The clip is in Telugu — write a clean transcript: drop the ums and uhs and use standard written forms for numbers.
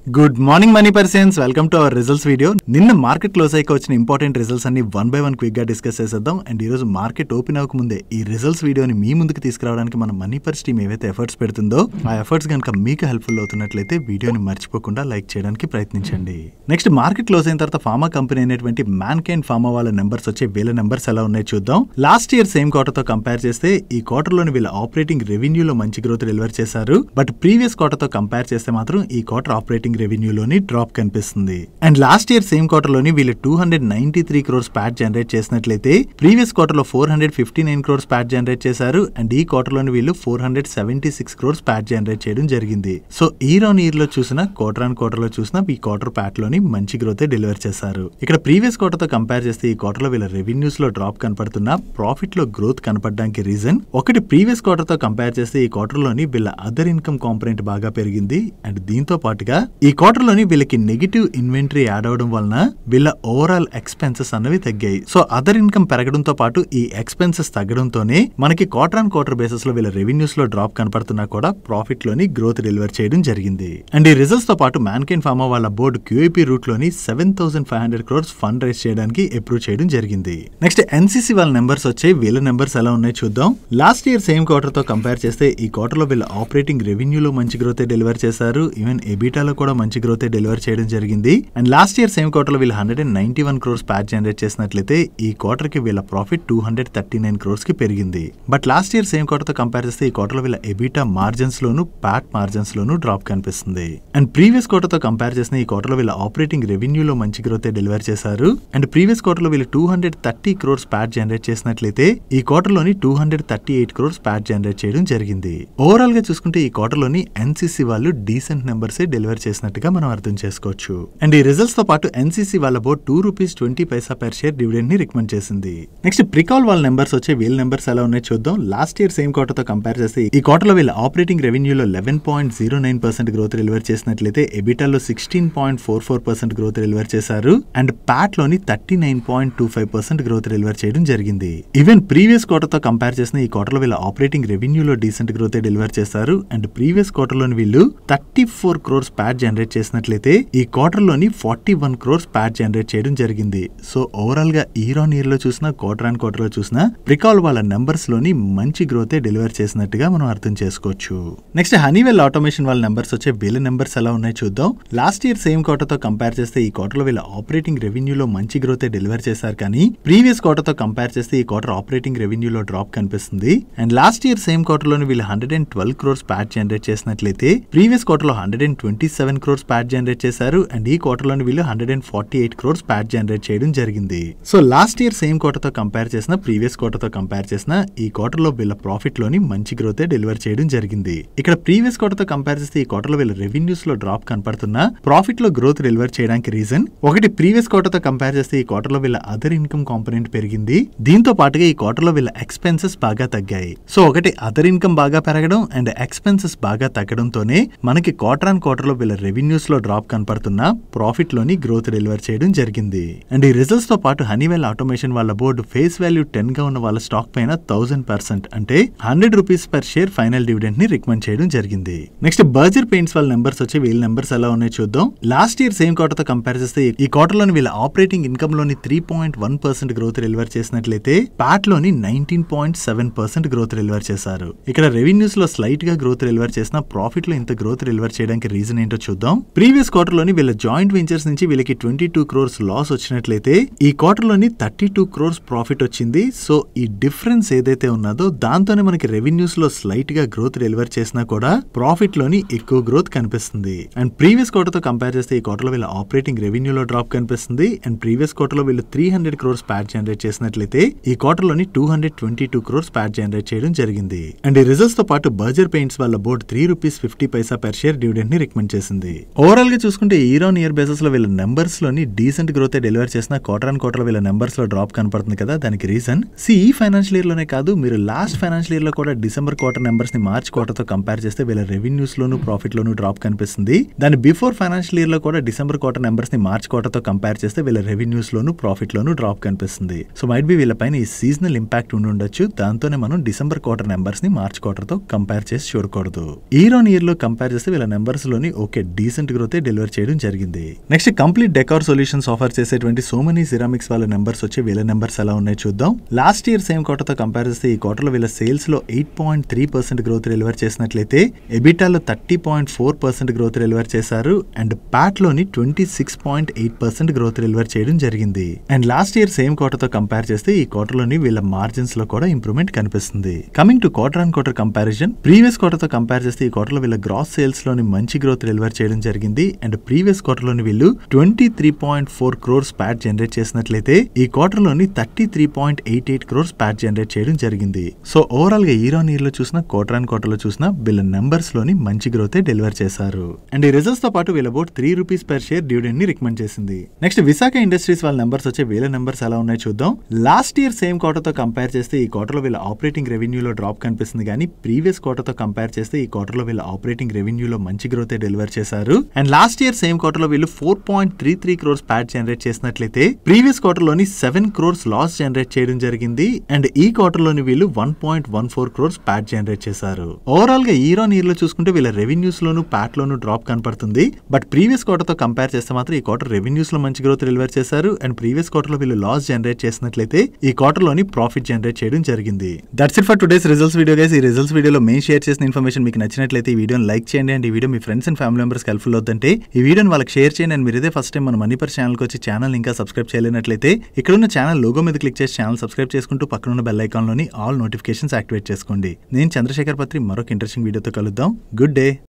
Good morning money persons, welcome to our results video. నిన్న మార్కెట్ క్లోజ్ అయ్యాక వచ్చిన ఇంపార్టెంట్ రిజల్ట్స్ అన్ని వన్ బై వన్ క్విక్ గా డిస్కస్ చేసేద్దాం. అండ్ ఈ రోజు మార్కెట్ ఓపెన్ అవ్వక ముందే ఈ రిజల్ట్స్ వీడియోని మీ ముందుకు తీసుకురావడానికి మన మనీ పర్స్ టీమ్ ఏవైతే ఎఫర్ట్స్ పెడుతుందో ఆ ఎఫర్ట్స్ కనుక మీకు హెల్ప్ఫుల్ అవుతున్నట్లయితే వీడియోని మర్చిపోకుండా లైక్ చేయడానికి ప్రయత్నించండి. నెక్స్ట్ మార్కెట్ క్లోజ్ అయిన తర్వాత ఫార్మా కంపెనీ అయినటువంటి మ్యాన్కైండ్ ఫార్మా వాళ్ళ నెంబర్స్ వచ్చే వీళ్ళ నెంబర్స్ ఎలా ఉన్నాయి చూద్దాం. లాస్ట్ ఇయర్ సేమ్ క్వార్టర్ తో కంపేర్ చేస్తే ఈ క్వార్టర్ లోని వీళ్ళ ఆపరేటింగ్ రెవెన్యూలో మంచి గ్రోత్ డెలివర్ చేశారు. బట్ ప్రీవియస్ క్వార్టర్ తో కంపేర్ చేస్తే మాత్రం ఈ క్వార్టర్ ఆపరేటింగ్ రెవెన్యూలోని డ్రాప్ కనిపిస్తుంది. And last year same quarter లోని వీళ్ళు 293 crores ప్యాట్ జనరేట్ చేసినట్లయితే ప్రీవియస్ క్వార్టర్ లో 459 crores ప్యాట్ జనరేట్ చేశారు. అండ్ ఈ క్వార్టర్ లోని వీళ్ళు 476 crores ప్యాట్ జనరేట్ చేయడం జరిగింది. సో ఇయర్ ఆన్ ఇయర్ లో చూసిన క్వార్టర్ ఆన్ క్వార్టర్ లో చూసిన ఈ క్వార్టర్ ప్యాట్ లోని మంచి గ్రోత్ డెలివర్ చేశారు. ఇక్కడ ప్రీవియస్ క్వార్టర్ తో కంపేర్ చేస్తే ఈ క్వార్టర్ లో వీళ్ళ రెవెన్యూస్ లో డ్రాప్ కనపడుతున్నా ప్రాఫిట్ లో గ్రోత్ కనపడడానికి రీజన్ ఒకటి, ప్రీవియస్ క్వార్టర్ తో కంపేర్ చేస్తే ఈ క్వార్టర్ లోని వీళ్ళ అదర్ ఇన్కమ్ కాంపోనెంట్ బాగా పెరిగింది. అండ్ దీంతో పాటుగా ఈ క్వార్టర్ లోని వీళ్ళకి నెగిటివ్ ఇన్వెంటరీ యాడ్ అవడం వలన వీళ్ళ ఓవరాల్ ఎక్స్పెన్సెస్ అన్నవి తగ్గాయి. సో అదర్ ఇన్కమ్ పెరగడంతో పాటు ఈ ఎక్స్పెన్సెస్ తగ్గడంతోనే మనకి క్వార్టర్ ఆన్ క్వార్టర్ బేసిస్ లో వీళ్ళ రెవెన్యూస్ లో డ్రాప్ కనపడుతున్నా కూడా ప్రాఫిట్ లోని గ్రోత్ డెలివర్ చేయడం జరిగింది. అండ్ ఈ రిజల్ట్స్ తో పాటు మ్యాన్కైండ్ ఫార్మా వాళ్ళ బోర్డు QIP రూట్ లోని 7,500 crores ఫండ్ రైజ్ చేయడానికి అప్రూవ్ చేయడం జరిగింది. నెక్స్ట్ NCC వాళ్ళ నెంబర్స్ వచ్చాయి. వీళ్ళ నెంబర్స్ ఎలా ఉన్నాయి చూద్దాం. లాస్ట్ ఇయర్ సేమ్ క్వార్టర్ తో కంపేర్ చేస్తే ఈ క్వార్టర్ లో వీళ్ళ ఆపరేటింగ్ రెవెన్యూలో మంచి గ్రోత్ డెలివర్ చేశారు. ఈవెన్ ఎబిటాలో కూడా మంచి గ్రోత్ డెలివర్ చేయడం జరిగింది. And last year same quarter లో వీళ్ళు 191 crores ప్యాట్ జనరేట్ చేసినట్లయితే ఈ క్వార్టర్ కి వీళ్ళ ప్రాఫిట్ 239 crores కి పెరిగింది. But last year same quarter తో కంపేర్ చేస్తే ఈ క్వార్టర్ లో వీళ్ళ ఎబిటా మార్జిన్స్ లోను ప్యాట్ మార్జిన్స్ లోను డ్రాప్ కనిపిస్తుంది. అండ్ ప్రీవియస్ క్వార్టర్ తో కంపేర్ చేసిన ఈ క్వార్టర్ లో వీళ్ళ ఆపరేటింగ్ రెవెన్యూలో మంచి గ్రోత్ డెలివర్ చేశారు. అండ్ ప్రీవియస్ క్వార్టర్ లో వీళ్ళు 230 crores ప్యాట్ జనరేట్ చేసినట్లయితే ఈ క్వార్టర్ లోని 238 crores ప్యాట్ జనరేట్ చేయడం జరిగింది. ఓవరాల్ గా చూసుకుంటే ఈ క్వార్టర్ లోని NCC వాళ్ళు డీసెంట్ నెంబర్స్ డెలివర్ చేసినట్టుగా మనం అర్థం చేసుకోవచ్చు. అండ్ ఈ రిజల్ట్స్ తో పాటు NCC వాళ్ళ బోర్డ్ ₹2.20 per share డివిడెండ్ ని రికమెండ్ చేసింది. నెక్స్ట్ ప్రికాల్ వాళ్ళ నెంబర్స్ వచ్చే వీళ్ళ నెంబర్స్ ఎలా ఉన్నాయి చూద్దాం. లాస్ట్ ఇయర్ సేమ్ క్వార్టర్ తో కంపేర్ చేస్తే ఈ క్వార్టర్ లో వీళ్ళ ఆపరేటింగ్ రెవెన్యూలో 11.09% గ్రోత్ డెలివర్ చేసినట్లయితే ఎబిటాలో 16.44% గ్రోత్ డెలివర్ చేశారు. అండ్ ప్యాట్ లోని 39.25% గ్రోత్ డెలివర్ చేయడం జరిగింది. ఈవెన్ ప్రీవియస్ క్వార్టర్ తో కంపేర్ చేసిన ఈ క్వార్టర్ లో వీళ్ళ ఆపరేటింగ్ రెవెన్యూలో డీసెంట్ గ్రోత్ డెలివర్ చేశారు. అండ్ ప్రీవియస్ క్వార్టర్ లోని వీళ్ళు 34 crores ప్యాట్ జనరేట్ చేసినట్లయితే ఈ క్వార్టర్ లోని 41 crores ప్యాట్ జనరేట్ చేయడం జరిగింది. సో ఓవరాల్ గా ఇయర్ ఆన్ ఇయర్ లో చూసిన క్వార్టర్ ఆన్ క్వార్టర్ లో చూసిన ప్రికాల్ వాళ్ళ నెంబర్స్ లోని మంచి గ్రోత్ డెలివర్ చేసినట్టుగా మనం అర్థం చేసుకోవచ్చు. నెక్స్ట్ హనీవెల్ ఆటోమేషన్ వాళ్ళ నెంబర్స్ వచ్చే వీళ్ళ నెంబర్స్ ఎలా ఉన్నాయి చూద్దాం. లాస్ట్ ఇయర్ సేమ్ క్వార్టర్ తో కంపేర్ చేస్తే ఈ క్వార్టర్ లో వీళ్ళ ఆపరేటింగ్ రెవెన్యూలో మంచి గ్రోత్ డెలివర్ చేశారు. కానీ ప్రీవియస్ క్వార్టర్ తో కంపేర్ చేస్తే ఈ క్వార్టర్ ఆపరేటింగ్ రెవెన్యూలో డ్రాప్ కనిపిస్తుంది. And last year same quarter లోని వీళ్ళు 112 crores ప్యాట్ జనరేట్ చేసినట్లయితే ప్రీవియస్ క్వార్టర్ లో 127 crores ప్యాట్ జనరేట్ చేశారు. అండ్ ఈ క్వార్టర్ లోని వీళ్ళు 148 crores ప్యాట్ జనరేట్ చేయడం జరిగింది. So last year same quarter తో కంపేర్ చేసిన ప్రీవియస్ క్వార్టర్ తో కంపేర్ చేసిన ఈ క్వార్టర్ లో వీళ్ళ ప్రాఫిట్ లోని మంచి గ్రోత్ డెలివర్ చేయడం జరిగింది. ఇక్కడ ప్రీవియస్ క్వార్టర్ తో కంపేర్ చేస్తే ఈ క్వార్టర్ లో వీళ్ళ రెవెన్యూస్ లో డ్రాప్ కనపడుతున్నా ప్రాఫిట్ లో గ్రోత్ డెలివర్ చేయడానికి రీజన్ ఒకటి, ప్రీవియస్ క్వార్టర్ తో కంపేర్ చేస్తే ఈ క్వార్టర్ లో వీళ్ళ అదర్ ఇన్కమ్ కాంపోనెంట్ పెరిగింది. దీంతో పాటుగా ఈ క్వార్టర్ లో వీళ్ళ ఎక్స్పెన్సెస్ బాగా తగ్గాయి. సో ఒకటి అదర్ ఇన్కమ్ బాగా పెరగడం అండ్ ఎక్స్పెన్సెస్ బాగా తగ్గడంతోనే మనకి క్వార్టర్ ఆన్ క్వార్టర్ లో వీళ్ళ రెవెన్యూస్ లో డ్రాప్ కనపడుతున్నా ప్రాఫిట్ లోని గ్రోత్ డెలివర్ చేయడం జరిగింది. అండ్ ఈ రిజల్ట్స్ తో పాటు హనీవెల్ ఆటోమేషన్ వాళ్ళ బోర్డు ఫేస్ వాల్యూ 10 గా ఉన్న వాళ్ళ స్టాక్ పైన 1000% అంటే ₹100 per share ఫైనల్ డివిడెండ్ ని రికమెండ్ చేయడం జరిగింది. నెక్స్ట్ బర్జర్ పెయింట్స్ వాళ్ళ నెంబర్స్ వచ్చి వీళ్ళ నెంబర్స్ ఎలా ఉన్నాయి చూద్దాం. లాస్ట్ ఇయర్ సేమ్ క్వార్టర్ తో కంపేర్ చేస్తే ఈ క్వార్టర్ లోని వీళ్ళ ఆపరేటింగ్ ఇన్కమ్ లోని 3.1% గ్రోత్ డెలివర్ చేసినట్లయితే ప్యాట్ లోని 19.7% గ్రోత్ డెలివర్ చేశారు. ఇక్కడ రెవెన్యూస్ లో స్లైట్ గా గ్రోత్ డెలివర్ చేసిన ప్రాఫిట్ లో ఇంత గ్రోత్ డెలివర్ చేయడానికి రీజన్ ఏంటో చూద్దాం. ప్రీవియస్ క్వార్టర్ లోని వీళ్ళ జాయింట్ వెంచర్స్ నుంచి వీళ్ళకి 22 crores లాస్ వచ్చినట్లయితే ఈ క్వార్టర్ లోని 32 crores ప్రాఫిట్ వచ్చింది. సో ఈ డిఫరెన్స్ ఏదైతే ఉన్నదో దాంతోనే మనకి రెవెన్యూస్ లో స్లైట్ గా గ్రోత్ డెలివర్ చేసినా కూడా ప్రాఫిట్ లోని ఎక్కువ గ్రోత్ కనిపిస్తుంది. అండ్ ప్రీవియస్ క్వార్టర్ తో కంపేర్ చేస్తే ఈ క్వార్టర్ లో వీళ్ళ ఆపరేటింగ్ రెవెన్యూలో డ్రాప్ కనిపిస్తుంది. అండ్ ప్రీవియస్ క్వార్టర్ లో వీళ్ళు 300 crores ప్యాట్ జనరేట్ చేసినట్లయితే ఈ క్వార్టర్ లోని 222 crores ప్యాట్ జనరేట్ చేయడం జరిగింది. అండ్ ఈ రిజల్ట్స్ తో పాటు బర్జర్ పెయింట్స్ వాళ్ళ బోర్డు ₹3.50 per share డివిడెండ్ ని రికమెండ్ చేసింది. ఓవరాల్ గా చూసుకుంటే ఇయర్ ఆన్ ఇయర్ బేసిస్ లో వీళ్ళ నెంబర్స్ లోని డీసెంట్ గ్రోత్ డెలివర్ చేసిన క్వార్టర్ ఆన్ క్వార్టర్ వీళ్ళ నెంబర్స్ లో డ్రాప్ కనపడుతుంది కదా. దానికి రీజన్ ఈ ఫైనాన్షియల్ ఇయర్ లోనే కాదు, మీరు లాస్ట్ ఫైనాన్షియల్ ఇయర్ లో కూడా డిసెంబర్ క్వార్టర్ నెంబర్స్ ని మార్చ్ క్వార్టర్ తో కంపేర్ చేస్తే వీళ్ళ రెవెన్యూస్ లోను ప్రాఫిట్ లోను డ్రాప్ కనిపిస్తుంది. దాని బిఫోర్ ఫైనాన్షియల్ ఇయర్ లో కూడా డిసెంబర్ క్వార్టర్ నెంబర్స్ ని మార్చ్ క్వార్టర్ తో కంపేర్ చేస్తే వీళ్ళ రెవెన్యూస్ లోను ప్రాఫిట్ లోను డ్రాప్ కనిపిస్తుంది. సో మైట్ బి వీళ్ళ పైన ఈ సీజనల్ ఇంపాక్ట్ ఉండి ఉండొచ్చు. దాంతోనే మనం డిసెంబర్ క్వార్టర్ నెంబర్స్ ని మార్చ్ క్వార్టర్ తో కంపేర్ చేసి చూడకూడదు. ఇయర్ ఆన్ ఇయర్ లో కంపేర్ చేస్తే వీళ్ళ నెంబర్స్ లోని ఓకే డీసెంట్ గ్రోత్ డెలివర్ చేయడం జరిగింది. Next complete decor solutions offer చేసేటువంటి సోమనీ సిరామిక్స్ వాళ్ళ నెంబర్స్ వచ్చి వీళ్ళ నెంబర్స్ ఎలా ఉన్నాయి చూద్దాం. లాస్ట్ ఇయర్ సేమ్ క్వార్టర్ తో కంపేర్ చేస్తే ఈ క్వార్టర్ లో వీళ్ళ సేల్స్ లో 8.3% గ్రోత్ డెలివర్ చేసినట్లయితే ఎబిటాలో 30.4% గ్రోత్ డెలివర్ చేశారు అండ్ ప్యాట్ లోని 26.8% గ్రోత్ డెలివర్ చేయడం జరిగింది. And last year same quarter తో కంపేర్ చేస్తే ఈ క్వార్టర్ లోని వీళ్ళ మార్జిన్స్ లో కూడా ఇంప్రూవ్మెంట్ కనిపిస్తుంది. Coming to quarter and quarter comparison, previous quarter తో కంపేర్ చేస్తే ఈ క్వార్టర్ లో వీళ్ళ గ్రాస్ సేల్స్ లోని మంచి గ్రోత్ డెలివర్ చేయడం జరిగింది అండ్ ప్రీవియస్ క్వార్టర్ లోని వీళ్ళు 23.4 crores ప్యాట్ జనరేట్ చేసినట్లయితే ఈ క్వార్టర్ లోని 33.88 crores ప్యాట్ జనరేట్ చేయడం జరిగింది. సో ఓవరాల్ గా ఇయర్ ఆన్ ఇయర్ లో చూసిన క్వార్టర్ అండ్ క్వార్టర్ లో చూసిన వీళ్ళ నెంబర్స్ లోని మంచి గ్రోత్ డెలివర్ చేశారు. అండ్ ఈ రిజల్ట్స్ తో పాటు వీళ్ళ అబౌట్ ₹3 పర్ షేర్ డివిడెండ్ ని రికమెండ్ చేసింది. నెక్స్ట్ విశాఖ ఇండస్ట్రీస్ వాళ్ళ నెంబర్స్ వచ్చే వీళ్ళ నెంబర్స్ ఎలా ఉన్నాయి చూద్దాం. లాస్ట్ ఇయర్ సేమ్ క్వార్టర్ తో కంపేర్ చేస్తే ఈ క్వార్టర్ లో వీళ్ళ ఆపరేటింగ్ రెవెన్యూలో డ్రాప్ కనిపిస్తుంది కానీ ప్రీవియస్ క్వార్టర్ తో కంపేర్ చేస్తే ఈ క్వార్టర్ లో వీళ్ళ ఆపరేటింగ్ రెవెన్యూలో మంచి గ్రోత్ డెలివర్ చేశారు. And last year same quarter లో వీళ్ళు 4.33 crores ప్యాట్ జనరేట్ చేసినట్లయితే ప్రీవియస్ క్వార్టర్ లోని 7 crores లాస్ జనరేట్ చేయడం జరిగింది అండ్ ఈ క్వార్టర్ లోని వీళ్ళు 1.14 crores ప్యాట్ జనరేట్ చేశారు. ఓవరాల్ గా ఇయర్ ఆన్ ఇయర్ లో చూసుకుంటే వీళ్ళ రెవెన్యూస్ లోను ప్యాట్ లోను డ్రాప్ కనపడుతుంది. బట్ ప్రీవియస్ క్వార్టర్ తో కంపేర్ చేస్తే మాత్రం ఈ క్వార్టర్ రెవెన్యూస్ లో మంచి గ్రోత్ డెలివర్ చేశారు అండ్ ప్రీవియస్ క్వార్టర్ లో వీళ్ళు లాస్ జనరేట్ చేసినట్లయితే ఈ క్వార్టర్ లోని ప్రాఫిట్ జనరేట్ చేయడం జరిగింది. That's it for today's results video guys. ఈ రిజల్ట్స్ వీడియోలో మేము షేర్ చేసిన ఇన్ఫర్మేషన్ మీకు నచ్చినట్లయితే ఈ వీడియోని లైక్ చేయండి అండ్ ఈ video me friends and family members helpful అవుతుంటే ఈ వీడియోని వాళ్ళకి షేర్ చేయండి. అండ్ మీరు ఇదే ఫస్ట్ టైం మన మనీ పర్స్ ఛానల్కి వచ్చి ఛానల్ ఇంకా సబ్స్క్రైబ్ చేయలేనట్లయితే ఇక్కడ ఉన్న ఛానల్ లోగో మీద క్లిక్ చేసి ఛానల్ సబ్స్క్రైబ్ చేసుకుంటూ పక్కన ఉన్న బెల్ ఐకాన్ లోని ఆల్ నోటిఫికేషన్స్ యాక్టివేట్ చేసుకోండి. నేను చంద్రశేఖర్ పత్రి మరొక ఇంట్రెస్టింగ్ వీడియోతో కలుద్దాం. Good day.